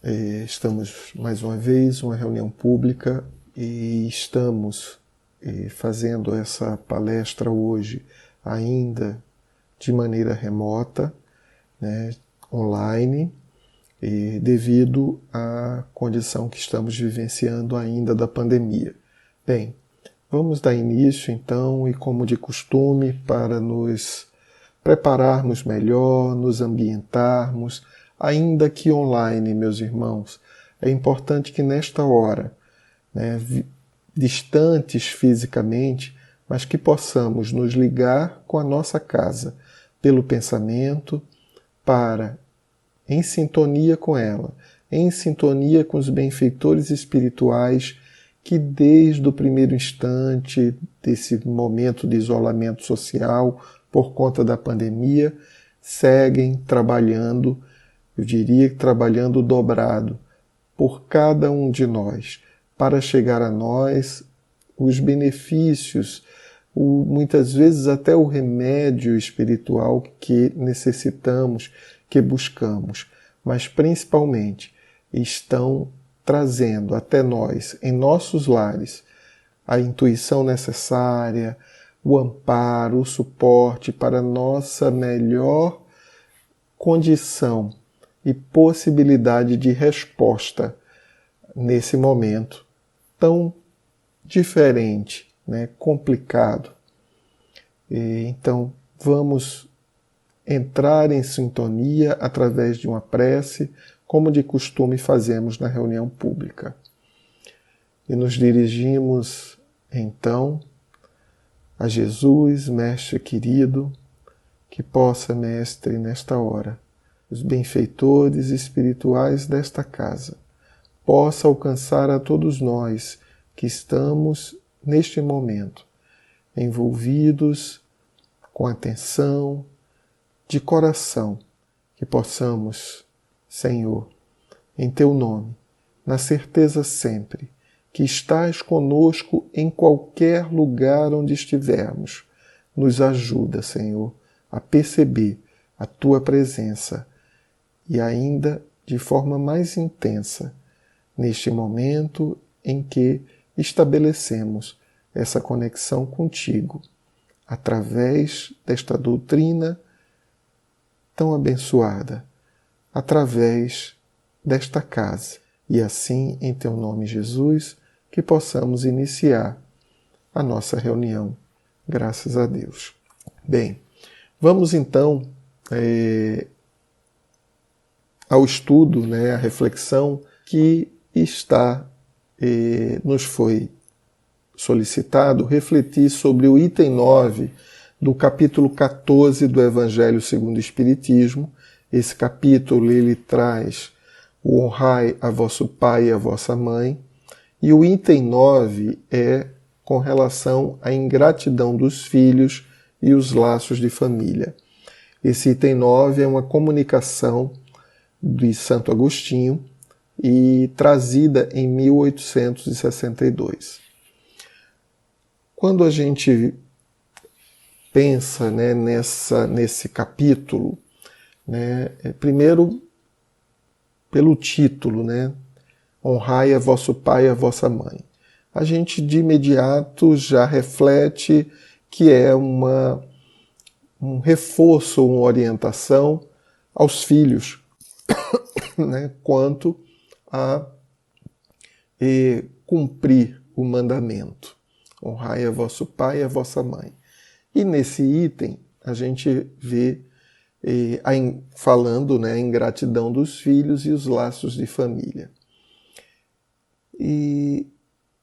Estamos mais uma vez uma reunião pública e estamos fazendo essa palestra hoje ainda de maneira remota, né, online, devido à condição que estamos vivenciando ainda da pandemia. Bem, vamos dar início então e, como de costume, para nos prepararmos melhor, nos ambientarmos, ainda que online, meus irmãos, é importante que nesta hora, né, distantes fisicamente, mas que possamos nos ligar com a nossa casa pelo pensamento, para, em sintonia com ela, em sintonia com os benfeitores espirituais que desde o primeiro instante desse momento de isolamento social por conta da pandemia, seguem trabalhando, eu diria que trabalhando dobrado por cada um de nós, para chegar a nós os benefícios, muitas vezes até o remédio espiritual que necessitamos, que buscamos, mas principalmente estão trazendo até nós, em nossos lares, a intuição necessária, o amparo, o suporte para nossa melhor condição e possibilidade de resposta nesse momento tão diferente, né, complicado. Então, vamos entrar em sintonia através de uma prece, como de costume fazemos na reunião pública. E nos dirigimos, então, a Jesus, Mestre querido, que possa, Mestre, nesta hora, os benfeitores espirituais desta casa, possa alcançar a todos nós que estamos, neste momento, envolvidos com atenção, de coração, que possamos, Senhor, em Teu nome, na certeza sempre que estás conosco em qualquer lugar onde estivermos, nos ajuda, Senhor, a perceber a Tua presença e ainda de forma mais intensa neste momento em que estabelecemos essa conexão contigo, através desta doutrina tão abençoada, através desta casa. E assim, em Teu nome, Jesus, que possamos iniciar a nossa reunião. Graças a Deus. Bem, vamos então ao estudo, né, à reflexão que nos foi solicitado refletir sobre o item 9 do capítulo 14 do Evangelho segundo o Espiritismo. Esse capítulo ele traz o honrai a vosso pai e a vossa mãe, e o item 9 é com relação à ingratidão dos filhos e os laços de família. Esse item 9 é uma comunicação de Santo Agostinho e trazida em 1862. Quando a gente pensa, né, nesse capítulo, né, primeiro pelo título, né, honrai a vosso pai e a vossa mãe, a gente de imediato já reflete que é um reforço, uma orientação aos filhos, né, quanto a cumprir o mandamento. Honrai a vosso pai e a vossa mãe. E nesse item a gente vê falando, né, a ingratidão dos filhos e os laços de família. E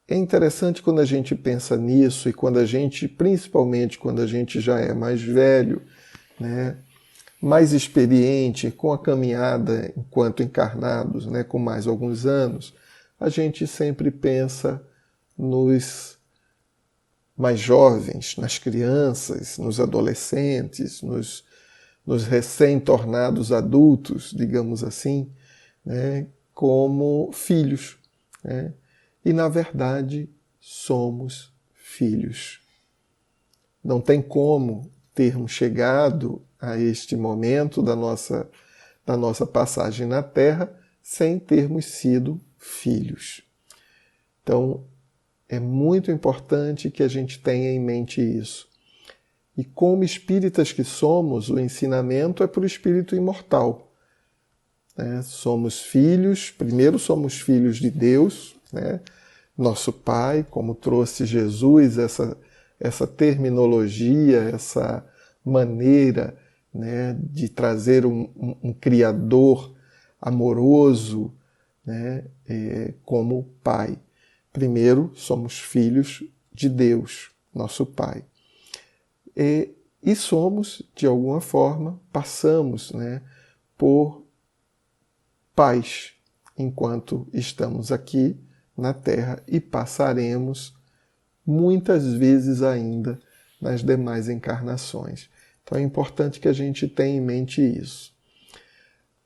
é interessante quando a gente pensa nisso e principalmente quando a gente já é mais velho, né, mais experiente, com a caminhada enquanto encarnados, né, com mais alguns anos, a gente sempre pensa nos mais jovens, nas crianças, nos adolescentes, nos recém-tornados adultos, digamos assim, né, como filhos, né? E, na verdade, somos filhos. Não tem como termos chegado a este momento da nossa passagem na Terra sem termos sido filhos. Então, é muito importante que a gente tenha em mente isso. E como espíritas que somos, o ensinamento é para o espírito imortal. Né? Somos filhos, primeiro somos filhos de Deus, né? Nosso Pai, como trouxe Jesus, essa terminologia, essa maneira, né, de trazer um Criador amoroso, né, como Pai. Primeiro, somos filhos de Deus, nosso Pai. E somos, de alguma forma, passamos, né, por pais enquanto estamos aqui na Terra e passaremos muitas vezes ainda nas demais encarnações. Então é importante que a gente tenha em mente isso.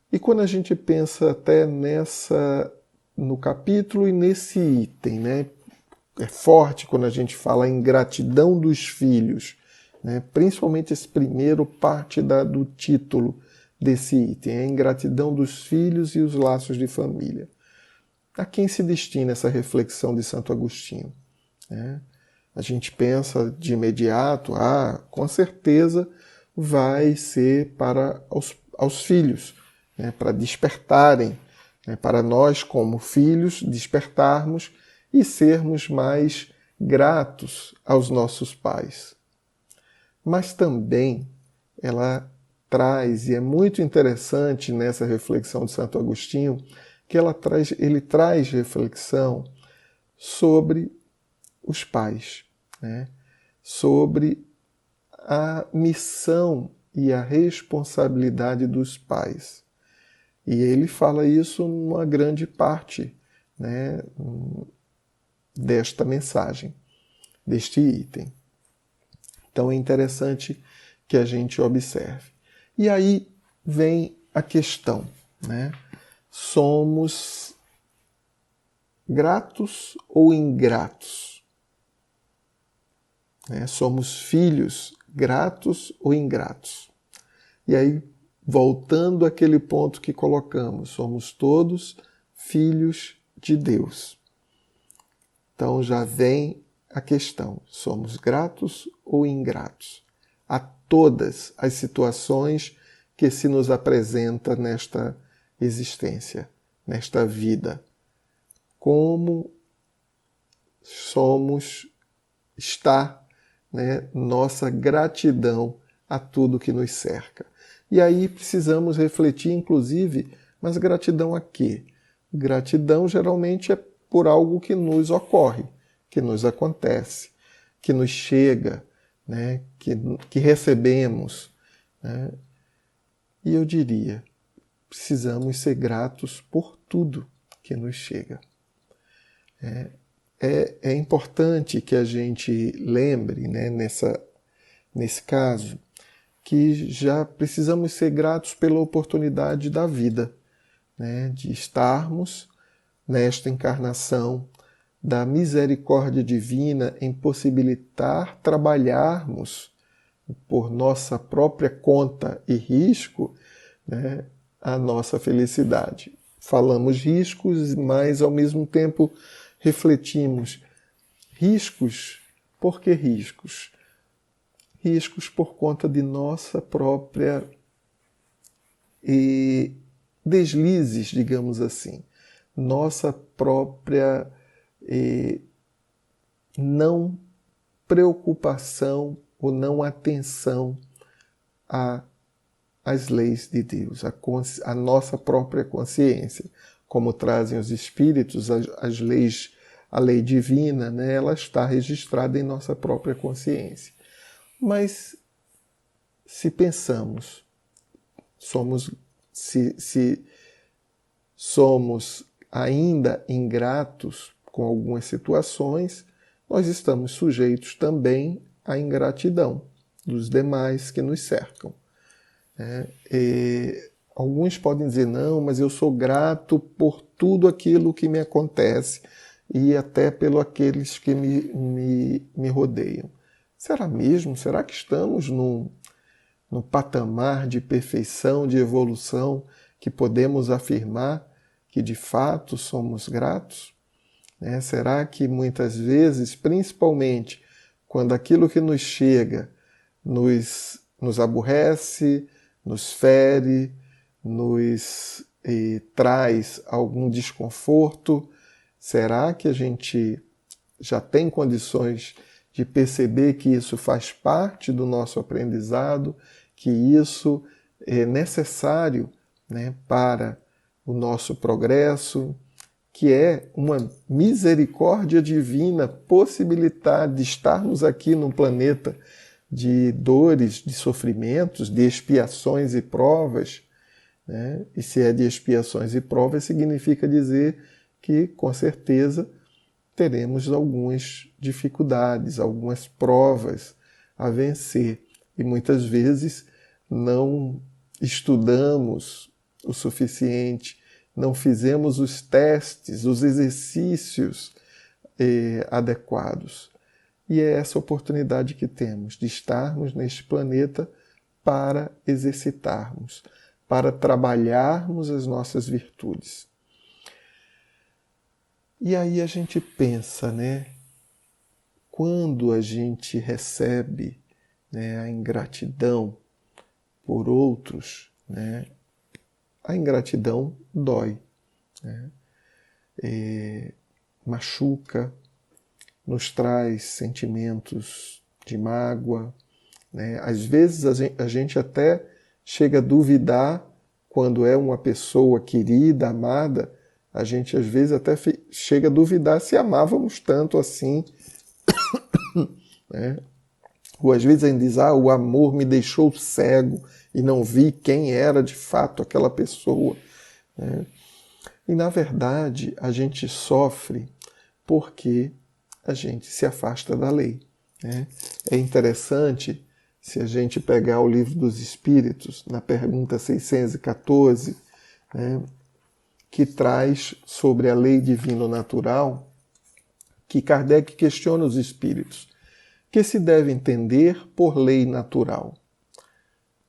E quando a gente pensa até no capítulo e nesse item, né, é forte quando a gente fala em gratidão dos filhos, né, principalmente esse primeiro parte do título desse item, a ingratidão dos filhos e os laços de família. A quem se destina essa reflexão de Santo Agostinho? Né? A gente pensa de imediato, com certeza vai ser para aos filhos, né? Para despertarem, né? Para nós como filhos despertarmos e sermos mais gratos aos nossos pais. Mas também ela traz, e é muito interessante nessa reflexão de Santo Agostinho, que ele traz reflexão sobre os pais, né? Sobre a missão e a responsabilidade dos pais. E ele fala isso numa grande parte, né, desta mensagem, deste item. Então é interessante que a gente observe. E aí vem a questão, né? Somos gratos ou ingratos? Né? Somos filhos gratos ou ingratos? E aí, voltando àquele ponto que colocamos, somos todos filhos de Deus. Então já vem a questão, somos gratos ou ingratos a todas as situações que se nos apresenta nesta existência, nesta vida? Como está, né, nossa gratidão a tudo que nos cerca? E aí precisamos refletir, inclusive, mas gratidão a quê? Gratidão geralmente é por algo que nos ocorre, que nos acontece, que nos chega, né, que recebemos. Né? E eu diria, precisamos ser gratos por tudo que nos chega. É importante que a gente lembre, né, nesse caso, que já precisamos ser gratos pela oportunidade da vida, né, de estarmos nesta encarnação, da misericórdia divina em possibilitar trabalharmos por nossa própria conta e risco, né, a nossa felicidade. Falamos riscos, mas ao mesmo tempo refletimos. Riscos, por que riscos? Riscos por conta de nossa própria deslizes, digamos assim. Nossa própria não preocupação ou não atenção às leis de Deus, a nossa própria consciência. Como trazem os Espíritos, as leis, a lei divina, né, ela está registrada em nossa própria consciência. Mas se pensamos, se somos ainda ingratos com algumas situações, nós estamos sujeitos também à ingratidão dos demais que nos cercam. Alguns podem dizer, não, mas eu sou grato por tudo aquilo que me acontece e até pelos aqueles que me rodeiam. Será mesmo? Será que estamos no patamar de perfeição, de evolução, que podemos afirmar que de fato somos gratos? Né? Será que muitas vezes, principalmente quando aquilo que nos chega nos aborrece, nos fere, nos traz algum desconforto, será que a gente já tem condições de perceber que isso faz parte do nosso aprendizado, que isso é necessário, né, para o nosso progresso, que é uma misericórdia divina possibilitar de estarmos aqui num planeta de dores, de sofrimentos, de expiações e provas, né? E se é de expiações e provas, significa dizer que, com certeza, teremos algumas dificuldades, algumas provas a vencer. E muitas vezes não estudamos o suficiente, não fizemos os testes, os exercícios adequados. E é essa oportunidade que temos de estarmos neste planeta para exercitarmos, para trabalharmos as nossas virtudes. E aí a gente pensa, né? Quando a gente recebe, né, a ingratidão por outros, né, a ingratidão dói, né? Machuca, nos traz sentimentos de mágoa, né? Às vezes a gente até chega a duvidar, quando é uma pessoa querida, amada, a gente às vezes até chega a duvidar se amávamos tanto assim, né? Ou às vezes a gente diz, o amor me deixou cego e não vi quem era de fato aquela pessoa, né? E na verdade a gente sofre porque a gente se afasta da lei, né? É interessante, se a gente pegar o Livro dos Espíritos, na pergunta 614, né, que traz sobre a lei divino-natural, que Kardec questiona os espíritos. Que se deve entender por lei natural?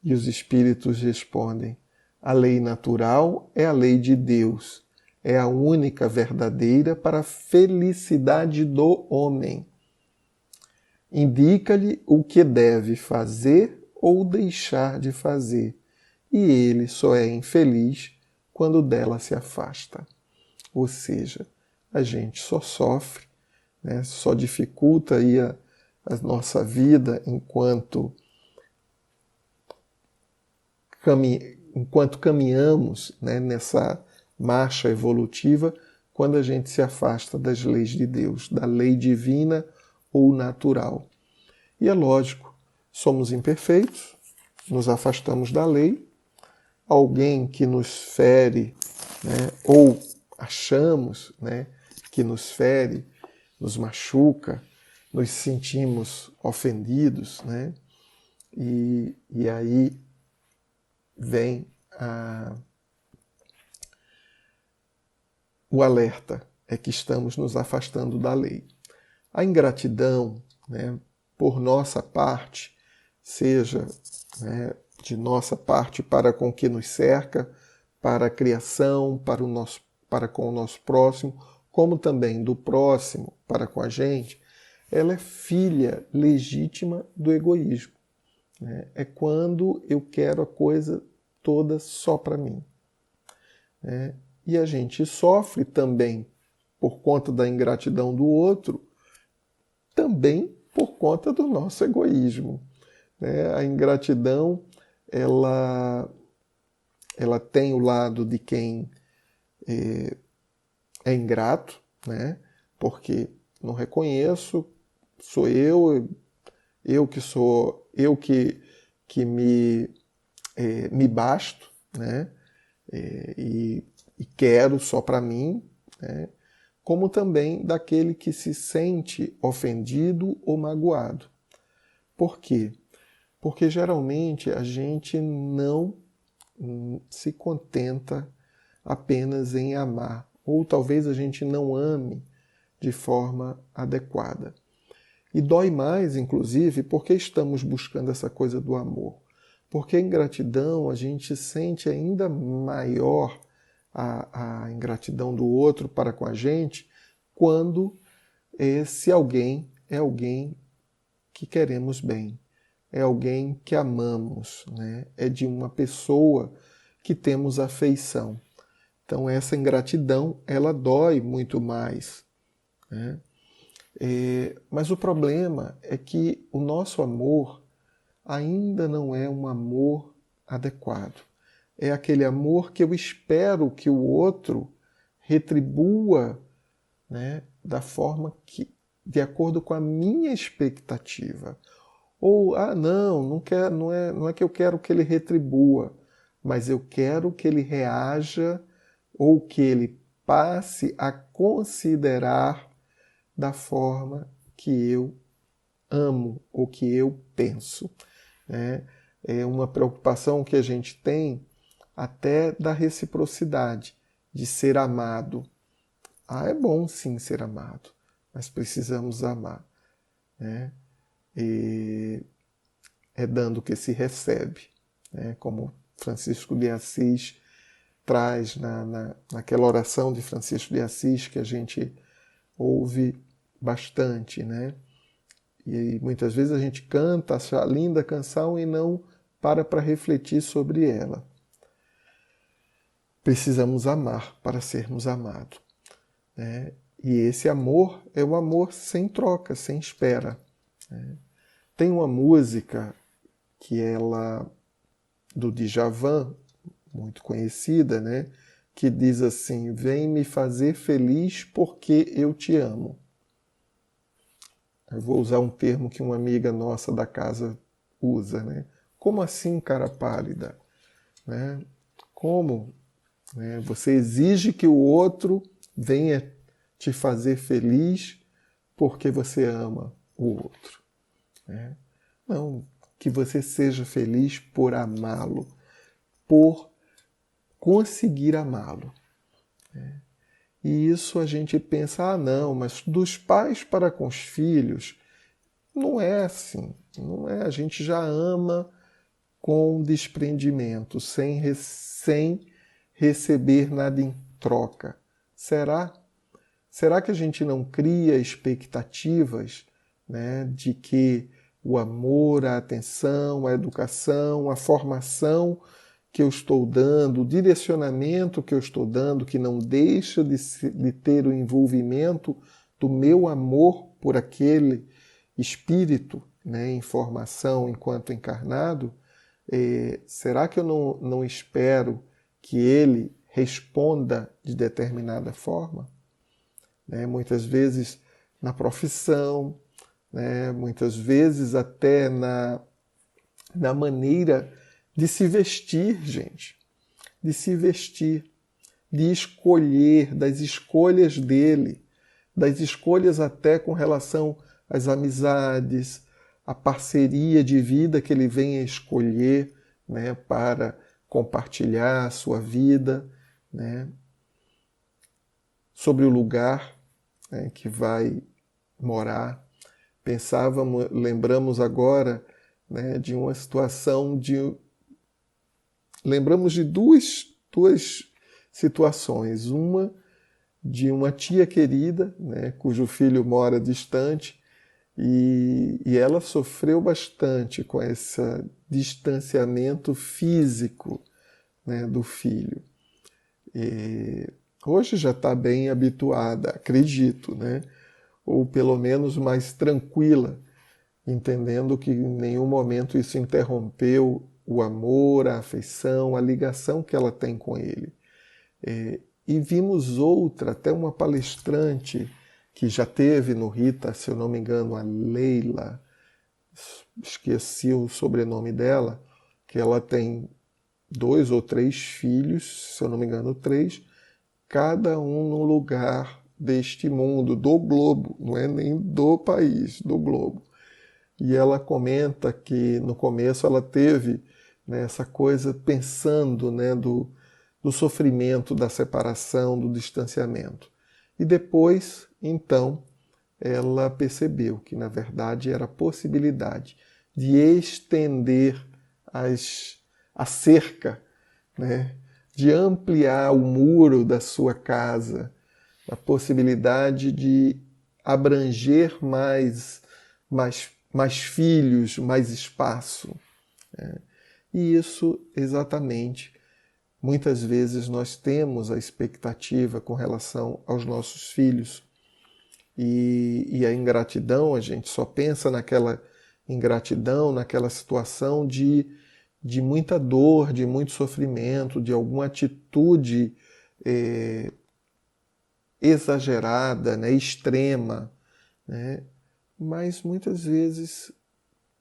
E os espíritos respondem: a lei natural é a lei de Deus, é a única verdadeira para a felicidade do homem. Indica-lhe o que deve fazer ou deixar de fazer, e ele só é infeliz quando dela se afasta. Ou seja, a gente só sofre, né, só dificulta aí a nossa vida enquanto caminhamos, né, nessa marcha evolutiva, quando a gente se afasta das leis de Deus, da lei divina ou natural. E é lógico, somos imperfeitos, nos afastamos da lei, alguém que nos fere, né, ou achamos, né, que nos fere, nos machuca, nos sentimos ofendidos, né, e aí vem o alerta, é que estamos nos afastando da lei. A ingratidão, né, por nossa parte, seja, né, de nossa parte para com o que nos cerca, para a criação, para com o nosso próximo, como também do próximo para com a gente, ela é filha legítima do egoísmo, né? É quando eu quero a coisa toda só para mim, né? E a gente sofre também por conta da ingratidão do outro, também por conta do nosso egoísmo, né? A ingratidão, ela tem o lado de quem é ingrato, né? Porque não reconheço, sou eu que me basto, né? E quero só para mim, né? Como também daquele que se sente ofendido ou magoado. Por quê? Porque geralmente a gente não se contenta apenas em amar, ou talvez a gente não ame de forma adequada. E dói mais, inclusive, porque estamos buscando essa coisa do amor. Porque a ingratidão a gente sente ainda maior, a ingratidão do outro para com a gente, quando esse alguém é alguém que queremos bem, é alguém que amamos, né? É de uma pessoa que temos afeição. Então essa ingratidão, ela dói muito mais, né? Mas o problema é que o nosso amor ainda não é um amor adequado. É aquele amor que eu espero que o outro retribua, né, da forma que, de acordo com a minha expectativa. Ou, não é que eu quero que ele retribua, mas eu quero que ele reaja ou que ele passe a considerar da forma que eu amo ou que eu penso, né? É uma preocupação que a gente tem até da reciprocidade, de ser amado. É bom sim ser amado, mas precisamos amar, né? E é dando que se recebe, né? Como Francisco de Assis traz naquela oração de Francisco de Assis que a gente ouve bastante, né? E muitas vezes a gente canta, acha linda a canção e não para refletir sobre ela. Precisamos amar para sermos amados, né? E esse amor é o amor sem troca, sem espera, né? Tem uma música que ela do Djavan, muito conhecida, né? Que diz assim: vem me fazer feliz porque eu te amo. Eu vou usar um termo que uma amiga nossa da casa usa, né? Como assim, cara pálida? Né? Como? Né? Você exige que o outro venha te fazer feliz porque você ama o outro, né? Não, que você seja feliz por amá-lo, por conseguir amá-lo, né? E isso a gente pensa, não, mas dos pais para com os filhos, não é assim, não é. A gente já ama com desprendimento, sem receber nada em troca. Será? Será que a gente não cria expectativas, né, de que o amor, a atenção, a educação, a formação que eu estou dando, o direcionamento que eu estou dando, que não deixa de ter o envolvimento do meu amor por aquele espírito, né, em formação enquanto encarnado, será que eu não espero que ele responda de determinada forma? Né? Muitas vezes na profissão, né? Muitas vezes até na maneira de se vestir, gente. De se vestir, de escolher, das escolhas dele, das escolhas até com relação às amizades, a parceria de vida que ele venha escolher, né, para compartilhar a sua vida, né, sobre o lugar, né, que vai morar. Lembramos agora, né, de uma situação lembramos de duas situações. Uma de uma tia querida, né, cujo filho mora distante, e ela sofreu bastante com esse distanciamento físico, né, do filho. E hoje já está bem habituada, acredito, né, ou pelo menos mais tranquila, entendendo que em nenhum momento isso interrompeu o amor, a afeição, a ligação que ela tem com ele. E vimos outra, até uma palestrante que já teve no Rita, se eu não me engano, a Leila, esqueci o sobrenome dela, que ela tem 2 ou 3 filhos, se eu não me engano 3, cada um num lugar deste mundo, do globo, não é nem do país, do globo. E ela comenta que no começo ela teve, né, essa coisa pensando, né, do sofrimento, da separação, do distanciamento. E depois, então, ela percebeu que, na verdade, era a possibilidade de estender a cerca, né, de ampliar o muro da sua casa, a possibilidade de abranger mais filhos, mais espaço. E isso exatamente, muitas vezes nós temos a expectativa com relação aos nossos filhos. E a ingratidão, a gente só pensa naquela ingratidão, naquela situação de muita dor, de muito sofrimento, de alguma atitude exagerada, né, extrema, né? Mas muitas vezes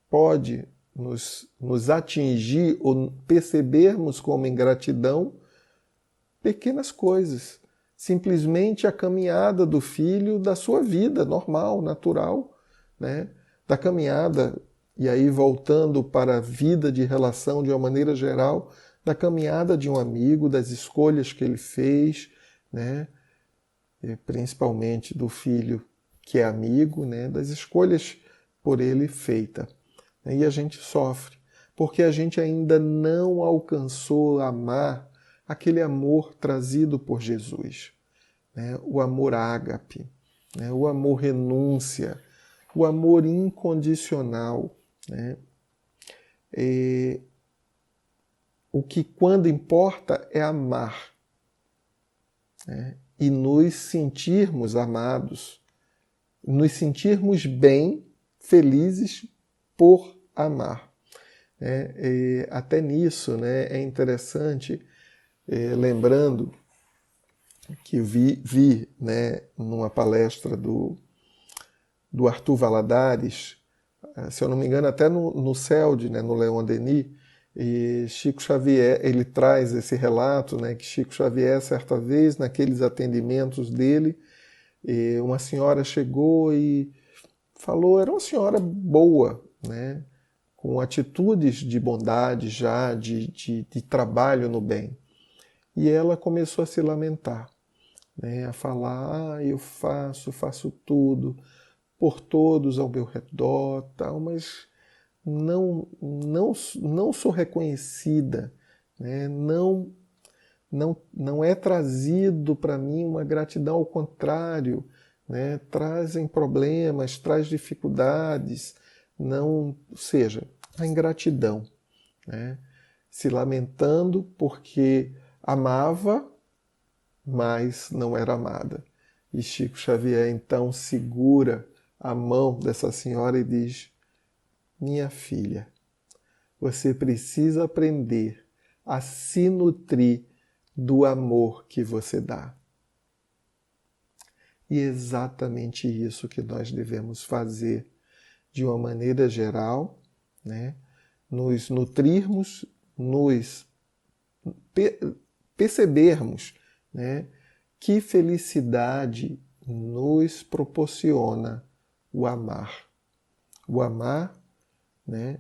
pode nos atingir ou percebermos como ingratidão pequenas coisas. Simplesmente a caminhada do filho da sua vida normal, natural, né? Da caminhada, e aí voltando para a vida de relação de uma maneira geral, da caminhada de um amigo, das escolhas que ele fez, né? E principalmente do filho que é amigo, né? Das escolhas por ele feita. E a gente sofre, porque a gente ainda não alcançou amar aquele amor trazido por Jesus, né? O amor ágape, né? O amor renúncia, o amor incondicional, né? O que quando importa é amar, né? E nos sentirmos amados, nos sentirmos bem, felizes por amar. Até nisso, né, é interessante, lembrando que vi, né, numa palestra do Arthur Valadares, se eu não me engano, até no CELD, né, no Leon Denis, e Chico Xavier, ele traz esse relato, né, que Chico Xavier, certa vez, naqueles atendimentos dele, uma senhora chegou e falou, era uma senhora boa, né, com atitudes de bondade já, de trabalho no bem. E ela começou a se lamentar, né, a falar, eu faço tudo por todos ao meu redor, tal, mas não sou reconhecida, né, não é trazido para mim uma gratidão, ao contrário, né, trazem problemas, traz dificuldades, não, ou seja, a ingratidão, né, se lamentando porque amava, mas não era amada. E Chico Xavier então segura a mão dessa senhora e diz: minha filha, você precisa aprender a se nutrir do amor que você dá. E é exatamente isso que nós devemos fazer de uma maneira geral, né? Nos nutrirmos, nos percebermos, né, que felicidade nos proporciona o amar. O amar, né,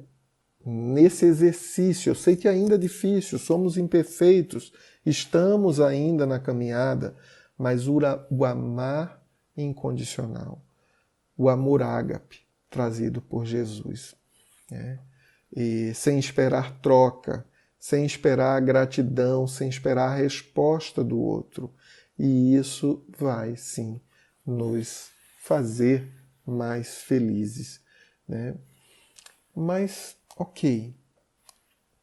nesse exercício. Eu sei que ainda é difícil, somos imperfeitos, estamos ainda na caminhada, mas o amar incondicional, o amor ágape trazido por Jesus, né? E sem esperar troca, sem esperar a gratidão, sem esperar a resposta do outro. E isso vai, sim, nos fazer mais felizes, né? Mas, ok,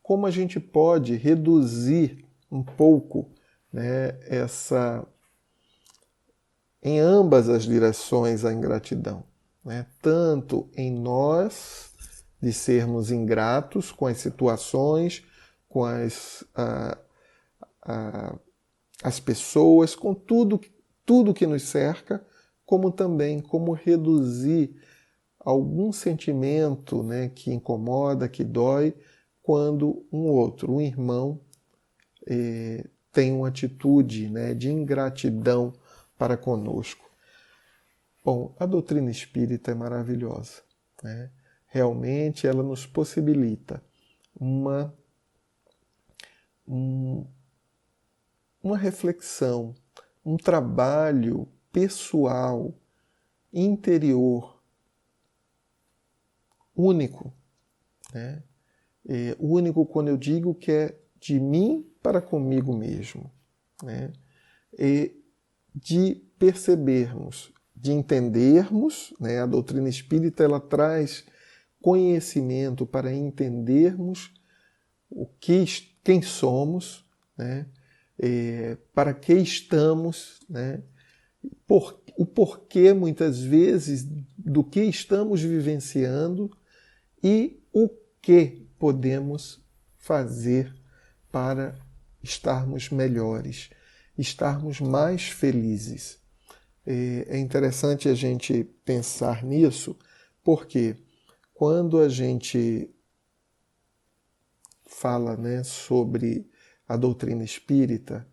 como a gente pode reduzir um pouco, né, em ambas as direções a ingratidão, né? Tanto em nós, de sermos ingratos com as situações, com as pessoas, com tudo que nos cerca, como também como reduzir algum sentimento, né, que incomoda, que dói, quando um irmão, tem uma atitude, né, de ingratidão para conosco. Bom, a doutrina espírita é maravilhosa, né? Realmente ela nos possibilita uma reflexão, um trabalho pessoal, interior, único, né? Único quando eu digo que é de mim para comigo mesmo, né? E de percebermos, de entendermos, né? A doutrina espírita ela traz conhecimento para entendermos quem somos, né? Para que estamos, né? O porquê, muitas vezes, do que estamos vivenciando e o que podemos fazer para estarmos melhores, estarmos mais felizes. É interessante a gente pensar nisso, porque quando a gente fala, né, sobre a doutrina espírita,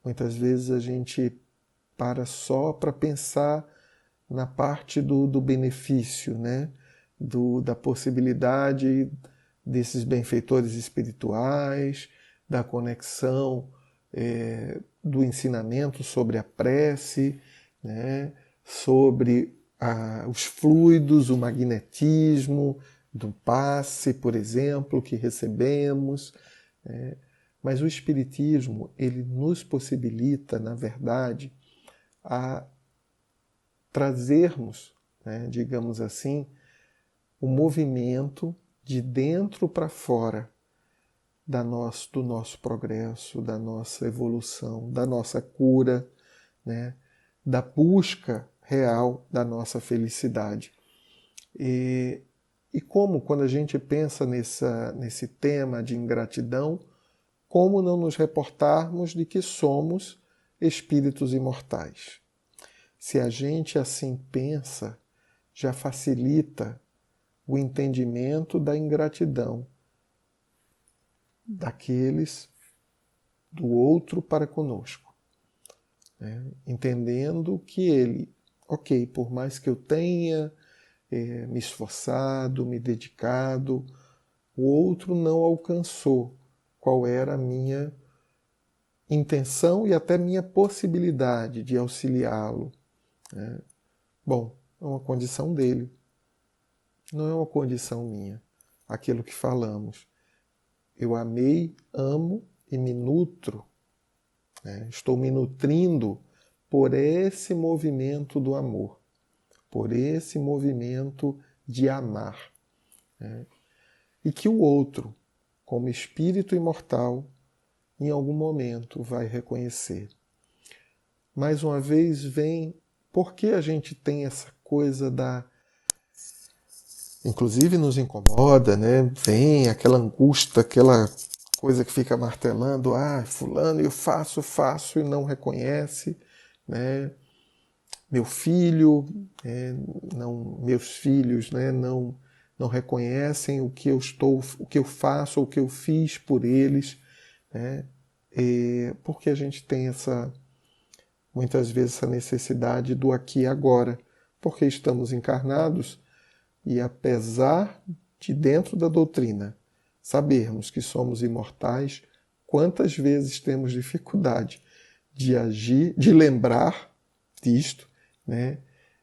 muitas vezes a gente para só para pensar na parte do benefício, né, da possibilidade desses benfeitores espirituais, da conexão do ensinamento sobre a prece, né, sobre os fluidos, o magnetismo do passe, por exemplo, que recebemos. Mas o Espiritismo, ele nos possibilita, na verdade, a trazermos, né, digamos assim, o movimento de dentro para fora do nosso progresso, da nossa evolução, da nossa cura, né, da busca real da nossa felicidade. E como, quando a gente pensa nesse tema de ingratidão, como não nos reportarmos de que somos espíritos imortais? Se a gente assim pensa, já facilita o entendimento da ingratidão daqueles do outro para conosco, né? Entendendo que ele, ok, por mais que eu tenha me esforçado, me dedicado, o outro não alcançou qual era a minha intenção e até minha possibilidade de auxiliá-lo, né? Bom, é uma condição dele, não é uma condição minha. Aquilo que falamos. Eu amei, amo e me nutro, né? Estou me nutrindo por esse movimento do amor, por esse movimento de amar, né? E que o outro, como espírito imortal, em algum momento vai reconhecer. Mais uma vez vem, por que a gente tem essa coisa inclusive nos incomoda, né? Vem aquela angústia, aquela coisa que fica martelando, fulano, eu faço e não reconhece, né? Meu filho, meus filhos, né? Não reconhecem o que eu faço, ou o que eu fiz por eles, né? Porque a gente tem muitas vezes essa necessidade do aqui e agora, porque estamos encarnados e apesar de dentro da doutrina sabermos que somos imortais, quantas vezes temos dificuldade de agir, de lembrar disto, né?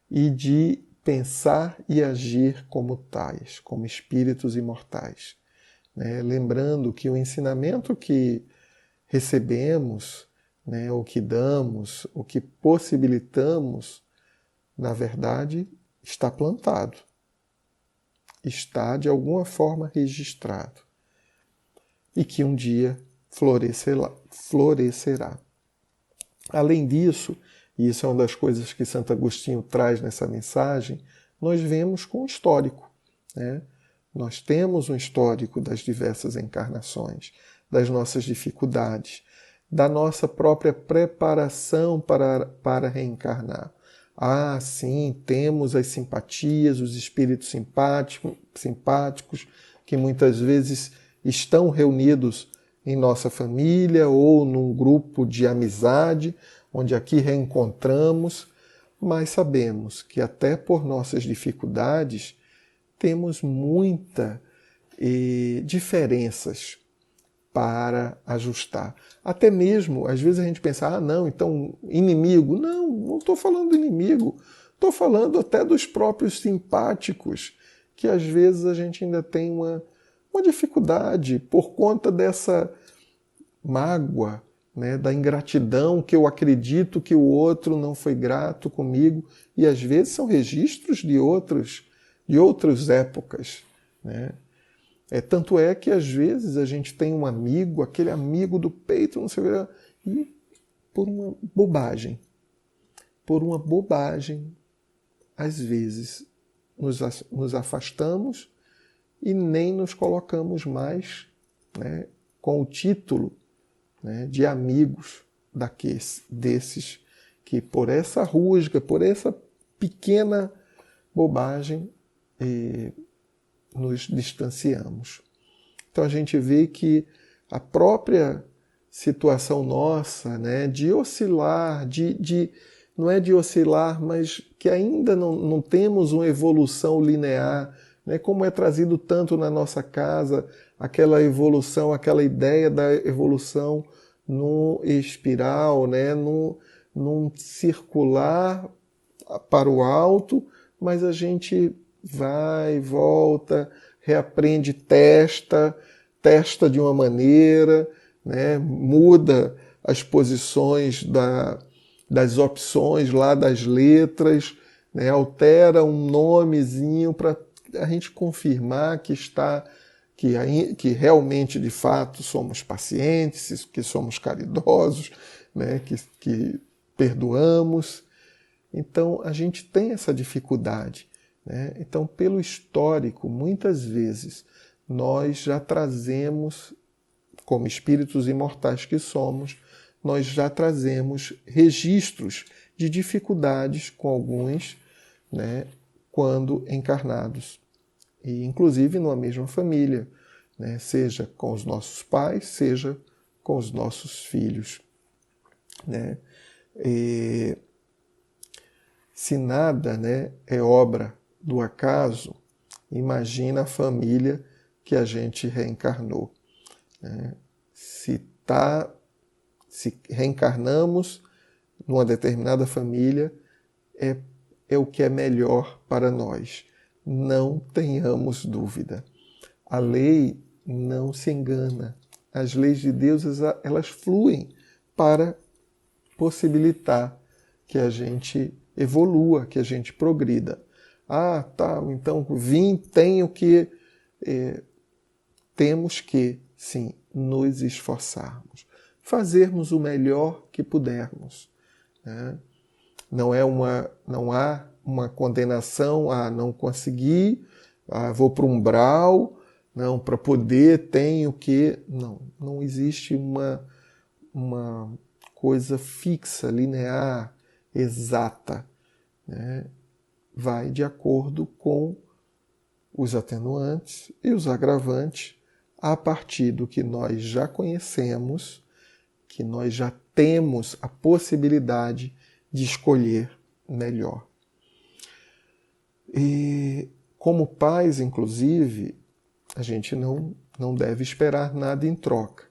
E de pensar e agir como tais, como espíritos imortais, né? Lembrando que o ensinamento que recebemos, né, o que damos, o que possibilitamos, na verdade, está plantado, está de alguma forma registrado e que um dia florescerá. Além disso, e isso é uma das coisas que Santo Agostinho traz nessa mensagem, nós vemos com o histórico, né? Nós temos um histórico das diversas encarnações, das nossas dificuldades, da nossa própria preparação para reencarnar. Sim, temos as simpatias, os espíritos simpáticos, que muitas vezes estão reunidos em nossa família ou num grupo de amizade, onde aqui reencontramos, mas sabemos que até por nossas dificuldades temos muitas diferenças para ajustar. Até mesmo, às vezes a gente pensa, não, então inimigo. Não estou falando do inimigo. Estou falando até dos próprios simpáticos, que às vezes a gente ainda tem uma dificuldade por conta mágoa, né, da ingratidão, que eu acredito que o outro não foi grato comigo, e às vezes são registros de outras épocas, né? Tanto é que às vezes a gente tem um amigo, aquele amigo do peito, não sei o que, e por uma bobagem, às vezes nos afastamos e nem nos colocamos mais, né, com o título, né, de amigos desses que por essa rusga, por essa pequena bobagem, nos distanciamos. Então a gente vê que a própria situação nossa, né, de oscilar, não é de oscilar, mas que ainda não temos uma evolução linear, né, como é trazido tanto na nossa casa, aquela evolução, aquela ideia da evolução no espiral, né, num circular para o alto, mas a gente vai, volta, reaprende, testa de uma maneira, né, muda as posições das opções lá das letras, né, altera um nomezinho para a gente confirmar que realmente, de fato, somos pacientes, que somos caridosos, né, que perdoamos. Então, a gente tem essa dificuldade, né? Então, pelo histórico, muitas vezes, nós já trazemos, como espíritos imortais que somos, nós já trazemos registros de dificuldades com alguns, né, quando encarnados. E, inclusive, numa mesma família, né, seja com os nossos pais, seja com os nossos filhos, né? Se nada, né, é obra do acaso, imagina a família que a gente reencarnou, né? Se reencarnamos numa determinada família, é o que é melhor para nós. Não tenhamos dúvida. A lei não se engana. As leis de Deus, elas fluem para possibilitar que a gente evolua, que a gente progrida. Ah, tá, então temos que, sim, nos esforçarmos, fazermos o melhor que pudermos, né? Não há uma condenação a não conseguir, vou para um umbral, não, para poder, tenho que... Não existe uma coisa fixa, linear, exata, né? Vai de acordo com os atenuantes e os agravantes, a partir do que nós já conhecemos, que nós já temos a possibilidade de escolher melhor. E como pais, inclusive, a gente não deve esperar nada em troca.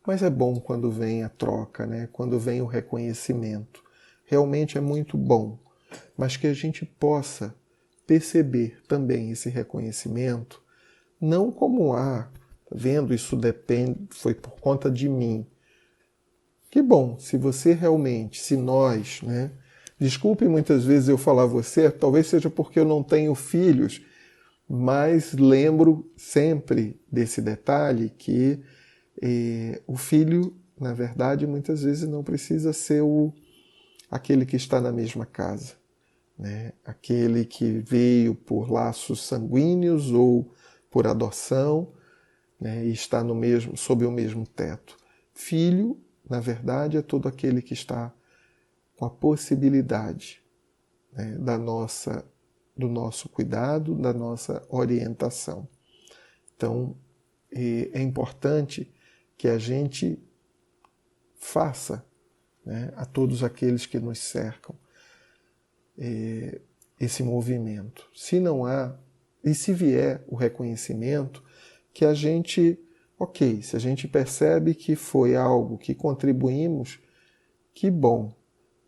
Mas é bom quando vem a troca, né? Quando vem o reconhecimento. Realmente é muito bom. Mas que a gente possa perceber também esse reconhecimento, não como vendo, isso depende, foi por conta de mim. Que bom, se você realmente, se nós, né? Desculpe muitas vezes eu falar você, talvez seja porque eu não tenho filhos, mas lembro sempre desse detalhe que o filho, na verdade, muitas vezes não precisa ser aquele que está na mesma casa, né? Aquele que veio por laços sanguíneos ou por adoção, né? E está sob o mesmo teto. Filho, na verdade, é todo aquele que está com a possibilidade, né, do nosso cuidado, da nossa orientação. Então, é importante que a gente faça, né, a todos aqueles que nos cercam esse movimento. Se não há, e se vier o reconhecimento, que a gente, se a gente percebe que foi algo que contribuímos, que bom,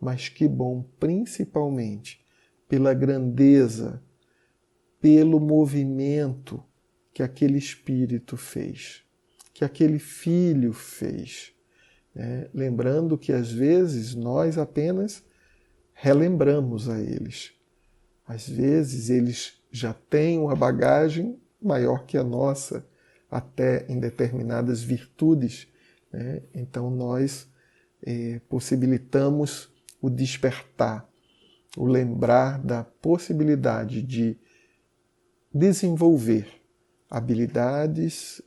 mas que bom principalmente pela grandeza, pelo movimento que aquele espírito fez. que aquele filho fez. Né? Lembrando que às vezes nós apenas relembramos a eles. Às vezes eles já têm uma bagagem maior que a nossa, até em determinadas virtudes. Né? Então nós possibilitamos o despertar, o lembrar da possibilidade de desenvolver habilidades,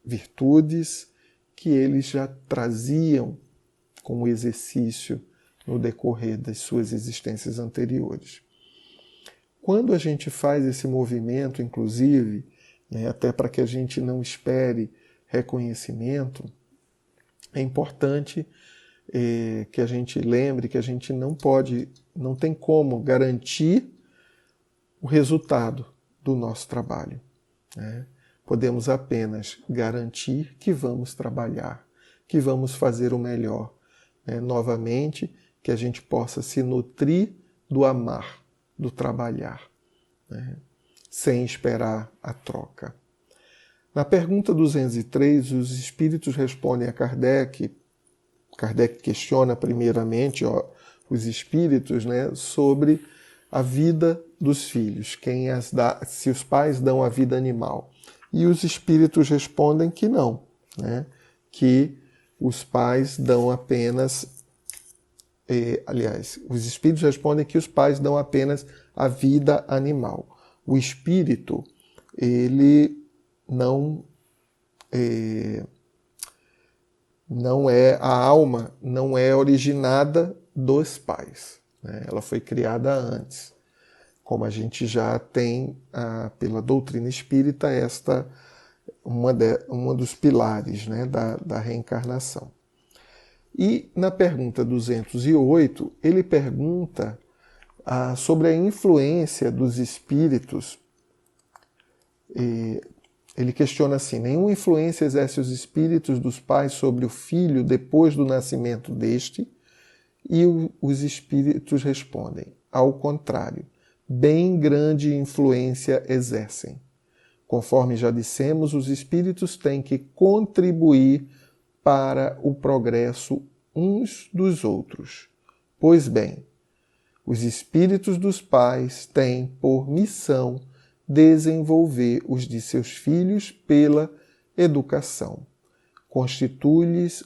virtudes que eles já traziam como exercício no decorrer das suas existências anteriores. Quando a gente faz esse movimento, inclusive, né, até para que a gente não espere reconhecimento, é importante que a gente lembre que a gente não tem como garantir o resultado do nosso trabalho. Né? Podemos apenas garantir que vamos trabalhar, que vamos fazer o melhor. Né? Novamente, que a gente possa se nutrir do amar, do trabalhar, né? Sem esperar a troca. Na pergunta 203, os espíritos respondem a Kardec. Kardec questiona primeiramente os espíritos, né, sobre a vida dos filhos, se os pais dão a vida animal. E os espíritos respondem que não, né, que os pais dão apenas... os espíritos respondem que os pais dão apenas a vida animal. O espírito, ele não a alma não é originada dos pais. Né? Ela foi criada antes. Como a gente já tem, pela doutrina espírita, uma dos pilares, né, da reencarnação. E na pergunta 208, ele pergunta sobre a influência dos espíritos. Ele questiona assim: nenhuma influência exerce os espíritos dos pais sobre o filho depois do nascimento deste? E os espíritos respondem: ao contrário, bem grande influência exercem. Conforme já dissemos, os espíritos têm que contribuir para o progresso uns dos outros. Pois bem, os espíritos dos pais têm por missão desenvolver os de seus filhos pela educação. Constitui-lhes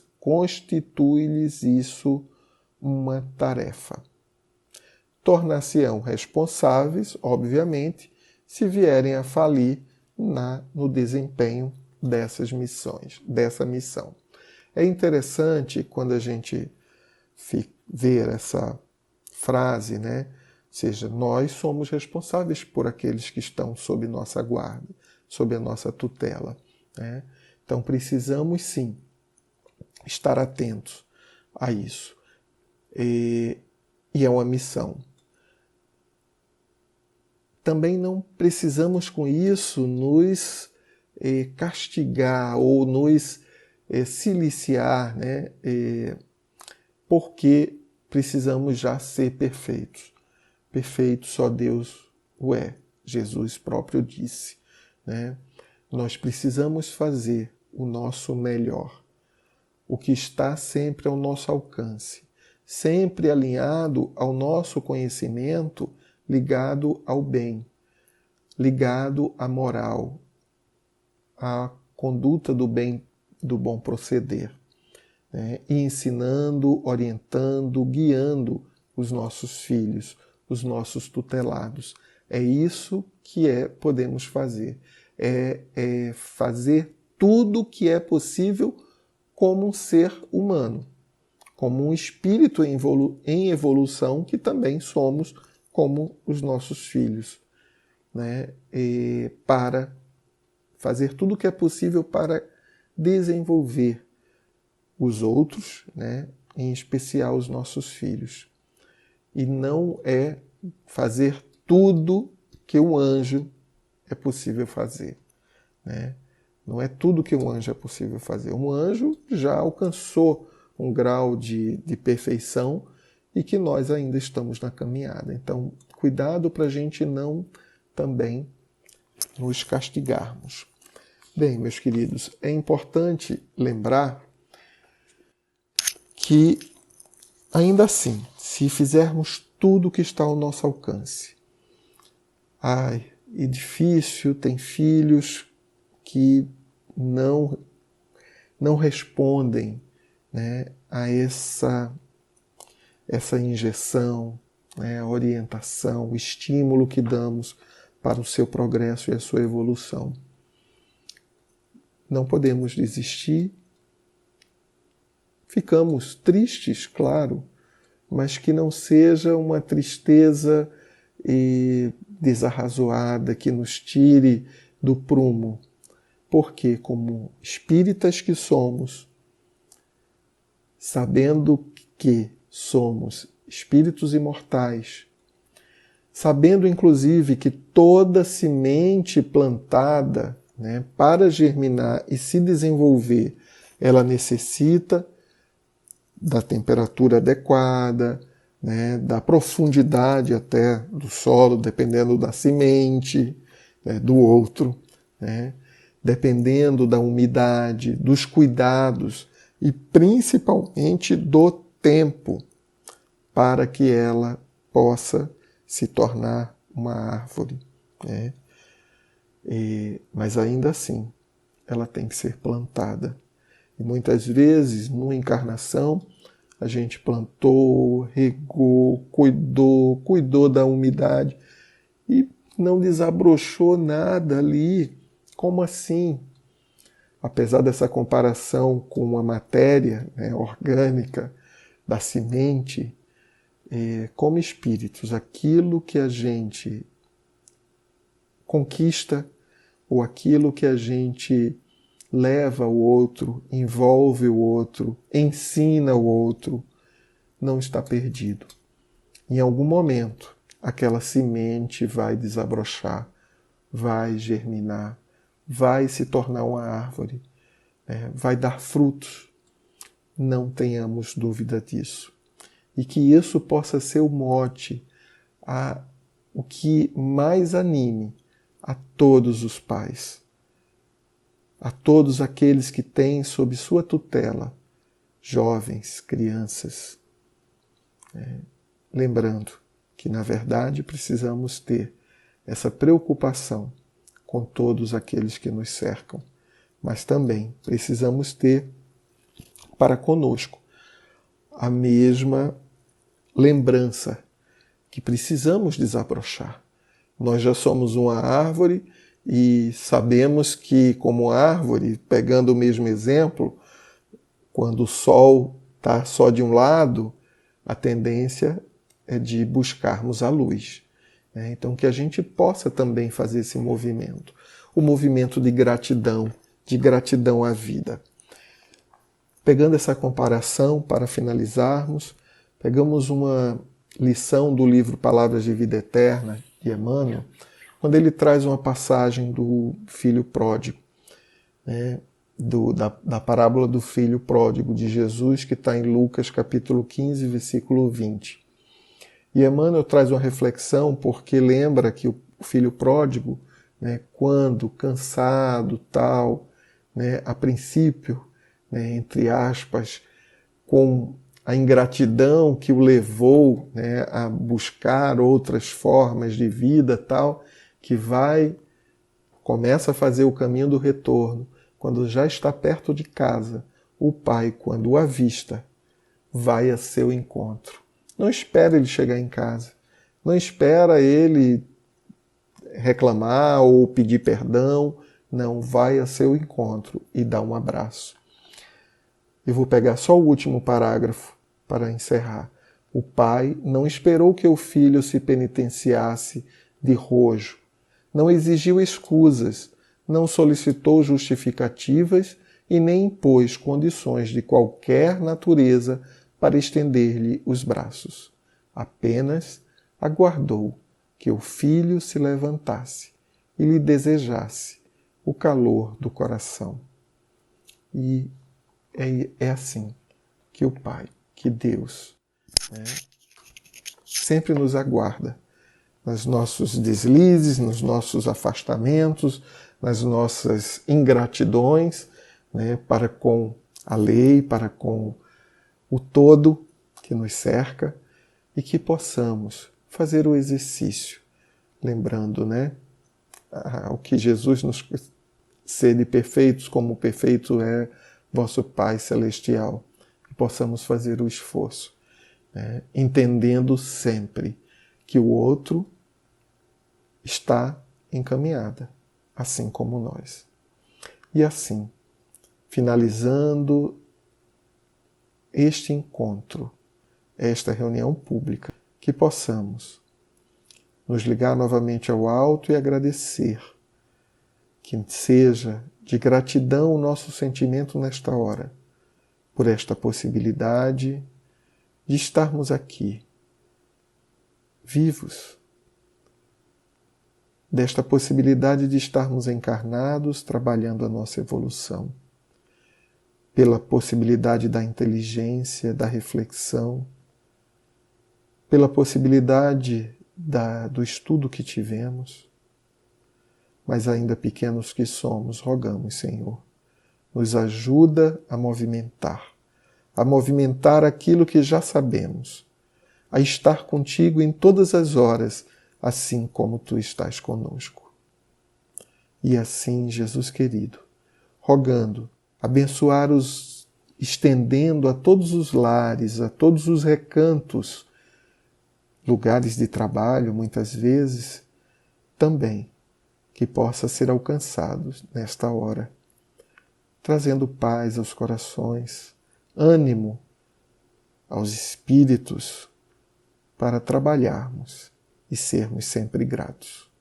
isso uma tarefa. Tornar-se-ão responsáveis, obviamente, se vierem a falir no desempenho dessa missão. É interessante quando a gente ver essa frase, né? Ou seja, nós somos responsáveis por aqueles que estão sob nossa guarda, sob a nossa tutela. Né? Então precisamos sim estar atentos a isso. E é uma missão. Também não precisamos com isso nos castigar ou nos siliciar, né? Porque precisamos já ser perfeitos. Perfeito só Deus o é. Jesus próprio disse. Né? Nós precisamos fazer o nosso melhor. O que está sempre ao nosso alcance. Sempre alinhado ao nosso conhecimento, ligado ao bem, ligado à moral, à conduta do bem, do bom proceder. Né? E ensinando, orientando, guiando os nossos filhos, os nossos tutelados. É isso que podemos fazer. É fazer tudo o que é possível como um ser humano, como um espírito em evolução, que também somos como os nossos filhos. Né? Para fazer tudo o que é possível para desenvolver os outros, né? Em especial os nossos filhos. E não é fazer tudo que um anjo é possível fazer. Né? Não é tudo que um anjo é possível fazer. Um anjo já alcançou um grau de perfeição e que nós ainda estamos na caminhada. Então, cuidado para a gente não também nos castigarmos. Bem, meus queridos, é importante lembrar que, ainda assim, se fizermos tudo o que está ao nosso alcance, e difícil, tem filhos que não respondem, né, a essa injeção, né, a orientação, o estímulo que damos para o seu progresso e a sua evolução. Não podemos desistir. Ficamos tristes, claro, mas que não seja uma tristeza desarrazoada que nos tire do prumo. Porque, como espíritas que somos, sabendo que somos espíritos imortais, sabendo inclusive que toda semente plantada, né, para germinar e se desenvolver, ela necessita da temperatura adequada, né, da profundidade até do solo, dependendo da semente, né, do outro, né, dependendo da umidade, dos cuidados e principalmente do tempo para que ela possa se tornar uma árvore, né? Mas ainda assim, ela tem que ser plantada. E muitas vezes, numa encarnação, a gente plantou, regou, cuidou da umidade e não desabrochou nada ali. Como assim? Apesar dessa comparação com a matéria, né, orgânica da semente, como espíritos, aquilo que a gente conquista ou aquilo que a gente leva o outro, envolve o outro, ensina o outro, não está perdido. Em algum momento, aquela semente vai desabrochar, vai germinar, vai se tornar uma árvore, né? Vai dar frutos. Não tenhamos dúvida disso. E que isso possa ser o mote, o que mais anime a todos os pais, a todos aqueles que têm sob sua tutela jovens, crianças. Lembrando que, na verdade, precisamos ter essa preocupação com todos aqueles que nos cercam, mas também precisamos ter para conosco a mesma lembrança que precisamos desabrochar. Nós já somos uma árvore e sabemos que, como árvore, pegando o mesmo exemplo, quando o sol está só de um lado, a tendência é de buscarmos a luz. Então, que a gente possa também fazer esse movimento, o movimento de gratidão à vida. Pegando essa comparação, para finalizarmos, pegamos uma lição do livro Palavras de Vida Eterna, de Emmanuel, quando ele traz uma passagem do filho pródigo, né, da parábola do filho pródigo de Jesus, que está em Lucas capítulo 15, versículo 20. E Emmanuel traz uma reflexão porque lembra que o filho pródigo, né, quando cansado, tal, né, a princípio, né, entre aspas, com a ingratidão que o levou, né, a buscar outras formas de vida, tal, que começa a fazer o caminho do retorno. Quando já está perto de casa, o pai, quando o avista, vai a seu encontro. Não espera ele chegar em casa. Não espera ele reclamar ou pedir perdão. Não, vai a seu encontro e dá um abraço. Eu vou pegar só o último parágrafo para encerrar. O pai não esperou que o filho se penitenciasse de rojo. Não exigiu escusas, não solicitou justificativas e nem impôs condições de qualquer natureza para estender-lhe os braços. Apenas aguardou que o filho se levantasse e lhe desejasse o calor do coração. E é assim que o Pai, que Deus, né, sempre nos aguarda nos nossos deslizes, nos nossos afastamentos, nas nossas ingratidões, né, para com a lei, para com o todo que nos cerca, e que possamos fazer o exercício, lembrando, né, o que Jesus nos sede perfeitos, como perfeito é vosso Pai Celestial, que possamos fazer o esforço, né, entendendo sempre que o outro está encaminhada, assim como nós. E assim, finalizando este encontro, esta reunião pública, que possamos nos ligar novamente ao alto e agradecer, que seja de gratidão o nosso sentimento nesta hora, por esta possibilidade de estarmos aqui, vivos, desta possibilidade de estarmos encarnados, trabalhando a nossa evolução, pela possibilidade da inteligência, da reflexão, pela possibilidade do estudo que tivemos, mas ainda pequenos que somos, rogamos, Senhor, nos ajuda a movimentar aquilo que já sabemos, a estar contigo em todas as horas, assim como tu estás conosco. E assim, Jesus querido, rogando, abençoar estendendo a todos os lares, a todos os recantos, lugares de trabalho, muitas vezes, também, que possa ser alcançado nesta hora, trazendo paz aos corações, ânimo aos espíritos, para trabalharmos e sermos sempre gratos.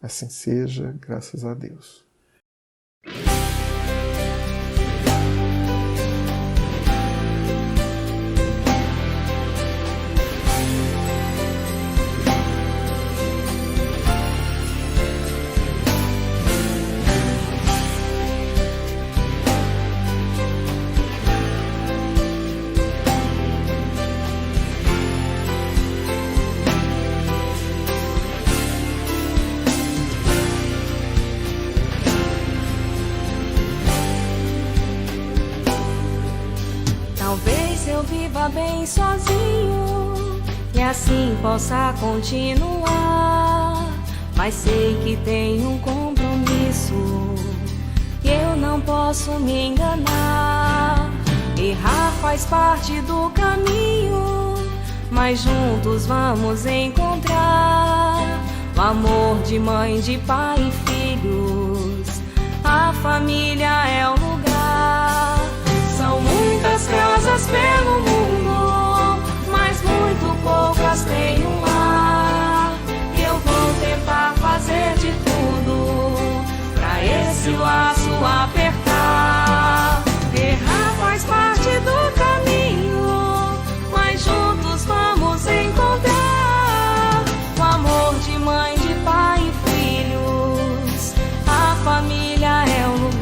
Assim seja, graças a Deus. Talvez eu viva bem sozinho e assim possa continuar, mas sei que tenho um compromisso e eu não posso me enganar. Errar faz parte do caminho, mas juntos vamos encontrar o amor de mãe, de pai e filhos. A família é o lugar. São muitas casas pelo mundo, mas muito poucas têm um lar. Eu vou tentar fazer de tudo pra esse laço apertar. Errar faz parte do caminho, mas juntos vamos encontrar o amor de mãe, de pai e filhos. A família é o lugar.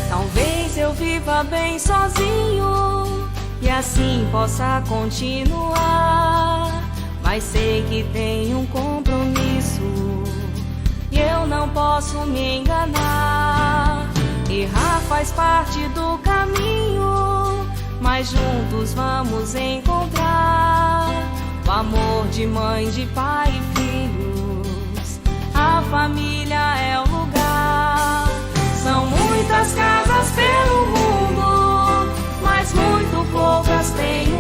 Talvez eu viva bem sozinho e assim possa continuar, mas sei que tenho um compromisso e eu não posso me enganar. Errar faz parte do caminho, mas juntos vamos encontrar o amor de mãe, de pai e filhos. A família é o lugar. São muitas casas pelo mundo, mas muito poucas têm